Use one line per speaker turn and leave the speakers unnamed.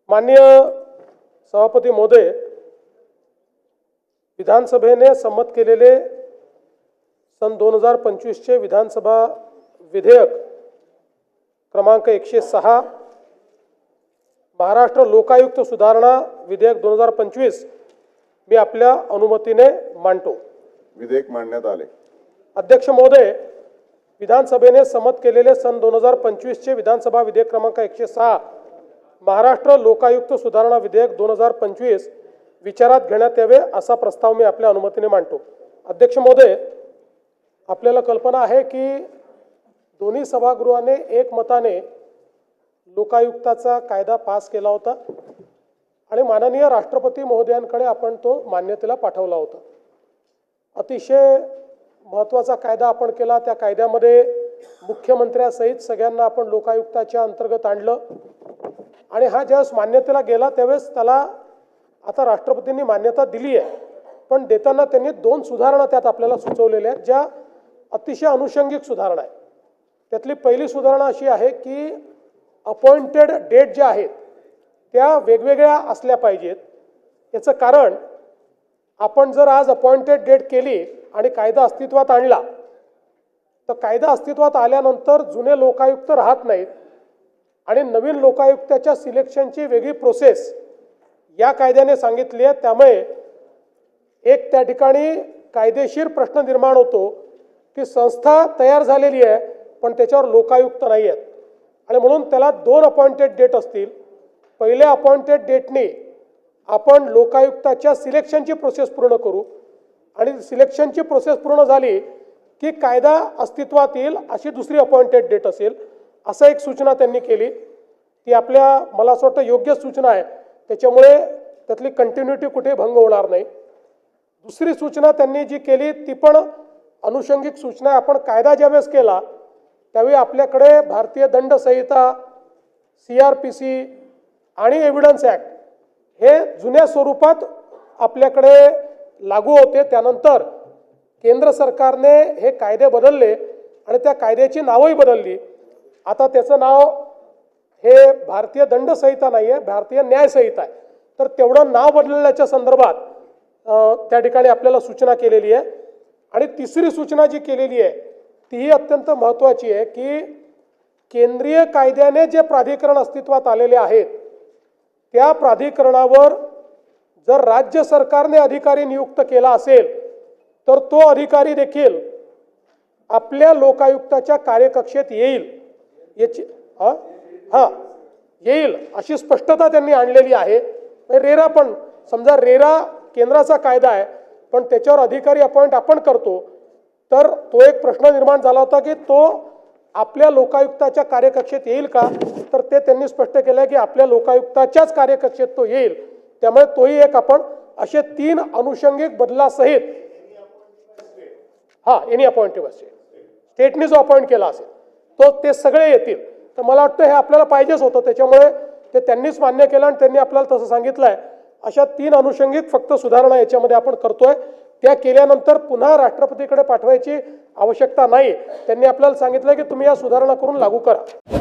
माननीय सभापती महोदय, विधानसभेने संमत केलेले सन 2025 चे विधानसभा विधेयक क्रमांक 106 महाराष्ट्र लोकायुक्त सुधारणा विधेयक 2025 मी आपल्या अनुमतीने मांडतो।
विधेयक मांडण्यात आले।
अध्यक्ष महोदय, विधानसभेने संमत केलेले सन 2025 चे विधानसभा विधेयक क्रमांक 106 महाराष्ट्र लोकायुक्त सुधारणा विधेयक 2025 विचारात घेण्यात यावे असा प्रस्ताव मी आपल्या अनुमतीने मांडतो। अध्यक्ष महोदय, आपल्याला कल्पना आहे की दोन्ही सभागृहाने एकमताने लोकायुक्ताचा कायदा पास केला होता आणि माननीय राष्ट्रपती महोदयांकडे आपण तो मान्यतेला पाठवला होता। अतिशय महत्त्वाचा कायदा आपण केला। त्या कायद्यामध्ये मुख्यमंत्र्यासहित सगळ्यांना आपण लोकायुक्ताच्या अंतर्गत आणलं आणि हा ज्यावेळेस मान्यतेला गेला त्यावेळेस त्याला आता राष्ट्रपतींनी मान्यता दिली आहे, पण देताना त्यांनी 2 सुधारणा त्यात आपल्याला सुचवलेल्या आहेत ज्या अतिशय अनुषंगिक सुधारणा आहेत। त्यातली पहिली सुधारणा अशी आहे की अपॉइंटेड डेट ज्या आहेत त्या वेगवेगळ्या असल्या पाहिजेत। याचं कारण आपण जर आज अपॉइंटेड डेट केली आणि कायदा अस्तित्वात आणला तर कायदा अस्तित्वात आल्यानंतर जुने लोकायुक्त राहत नाहीत आणि नवीन लोकायुक्ताच्या सिलेक्शनची वेगळी प्रोसेस या कायद्याने सांगितली आहे। त्यामुळे एक त्या ठिकाणी कायदेशीर प्रश्न निर्माण होतो की संस्था तयार झालेली आहे पण त्याच्यावर लोकायुक्त नाही आहेत आणि म्हणून त्याला 2 अपॉइंटेड डेट असतील। पहिल्या अपॉइंटेड डेटने आपण लोकायुक्ताच्या सिलेक्शनची प्रोसेस पूर्ण करू आणि सिलेक्शनची प्रोसेस पूर्ण झाली की कायदा अस्तित्वात येईल अशी दुसरी अपॉइंटेड डेट असेल, असं एक सूचना त्यांनी केली। ती आपल्या मला असं वाटतं योग्य सूचना आहे, त्याच्यामुळे त्यातली कंटिन्युटी कुठे भंग होणार नाही। दुसरी सूचना त्यांनी जी केली ती पण अनुषंगिक सूचना आहे। आपण कायदा ज्यावेळेस केला त्यावेळी आपल्याकडे भारतीय दंड संहिता, CRPC आणि एव्हिडन्स ॲक्ट हे जुन्या स्वरूपात आपल्याकडे लागू होते। त्यानंतर केंद्र सरकारने हे कायदे बदलले आणि त्या कायद्याची नावही बदलली। आता त्याचं नाव हे भारतीय दंड संहिता नाही आहे, भारतीय न्याय संहिता आहे। तर तेवढं नाव बदलण्याच्या संदर्भात त्या ठिकाणी आपल्याला सूचना केलेली आहे। आणि तिसरी सूचना जी केलेली आहे तीही अत्यंत महत्त्वाची आहे की केंद्रीय कायद्याने जे प्राधिकरण अस्तित्वात आलेले आहेत त्या प्राधिकरणावर जर राज्य सरकारने अधिकारी नियुक्त केला असेल तर तो अधिकारी देखील आपल्या लोकायुक्ताच्या कार्यकक्षेत येईल याची येईल अशी स्पष्टता त्यांनी आणलेली आहे। रेरा पण समजा रेरा केंद्राचा कायदा आहे पण त्याच्यावर अधिकारी अपॉइंट आपण करतो, तर तो एक प्रश्न निर्माण झाला होता की तो आपल्या लोकायुक्ताच्या कार्यकक्षेत येईल का, तर ते त्यांनी स्पष्ट केलं की आपल्या लोकायुक्ताच्याच कार्यकक्षेत तो येईल। त्यामुळे तोही एक आपण असे 3 अनुषंगिक बदलासहित एनी अपॉइंटेबल स्टेटने जो अपॉइंट केला असेल तो ते सगळे येतील। तर मला वाटतं हे आपल्याला पाहिजेच होतं, त्याच्यामुळे ते त्यांनीच मान्य केलं आणि त्यांनी आपल्याला तसं सांगितलं आहे। अशा 3 अनुषंगिक फक्त सुधारणा याच्यामध्ये आपण करतोय। त्या केल्यानंतर पुन्हा राष्ट्रपतीकडे पाठवायची आवश्यकता नाही। त्यांनी आपल्याला सांगितलं की तुम्ही या सुधारणा करून लागू करा।